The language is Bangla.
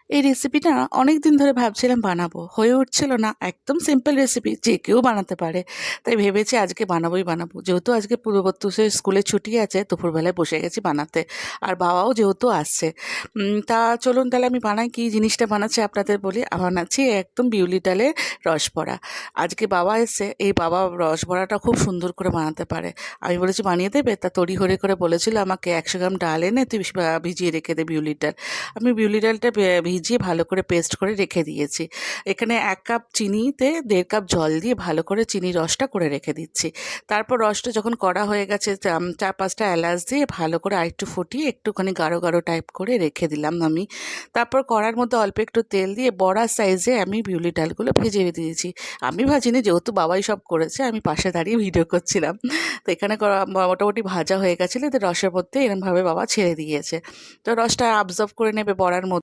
এই রেসিপিটা অনেক দিন ধরে ভাবছিলাম বানাবো, হয়ে উঠছিল না। একদম সিম্পল রেসিপি, যে কেউ বানাতে পারে। তাই ভেবেছি আজকে বানাবো, যেহেতু আজকে পূর্ববর্তীদের স্কুলে ছুটি আছে, দুপুরবেলায় বসে গেছি বানাতে। আর বাবাও যেহেতু আসছে, তা চলুন তাহলে আমি বানাই। কি জিনিসটা বানাচ্ছি আপনাদের বলি। বানাচ্ছি একদম বিউলি ডালের রসবড়া। আজকে বাবা এসছে, এই বাবা রসবড়াটা খুব সুন্দর করে বানাতে পারে। আমি বলেছি বানিয়ে দেবে, তা তড়িঘড়ি করে বলেছিল আমাকে 100 গ্রাম ডাল এনে তুই ভিজিয়ে রেখে দে, বিউলির ডাল। আমি বিউলি ডালটা ভিজিয়ে ভালো করে পেস্ট করে রেখে দিয়েছি। এখানে 1 কাপ চিনিতে 1.5 কাপ জল দিয়ে ভালো করে চিনি রসটা করে রেখে দিচ্ছি। তারপর রসটা যখন করা হয়ে গেছে, 4-5টা এলাচ দিয়ে ভালো করে আরেকটু ফুটিয়ে একটুখানি গাঢ় গাঢ় টাইপ করে রেখে দিলাম আমি। তারপর কড়ার মধ্যে অল্প একটু তেল দিয়ে বড়া সাইজে আমি বিউলি ডালগুলো ভেজে দিয়েছি। আমি ভাজিনি, যেহেতু বাবাই সব করেছে, আমি পাশে দাঁড়িয়ে ভিডিও করছিলাম। তো এখানে মোটামুটি ভাজা হয়ে গেছিলো, তো রসের মধ্যে এরমভাবে বাবা ছেড়ে দিয়েছে। তো রসটা অ্যাবজর্ব করে নেবে বড়ার মধ্যে।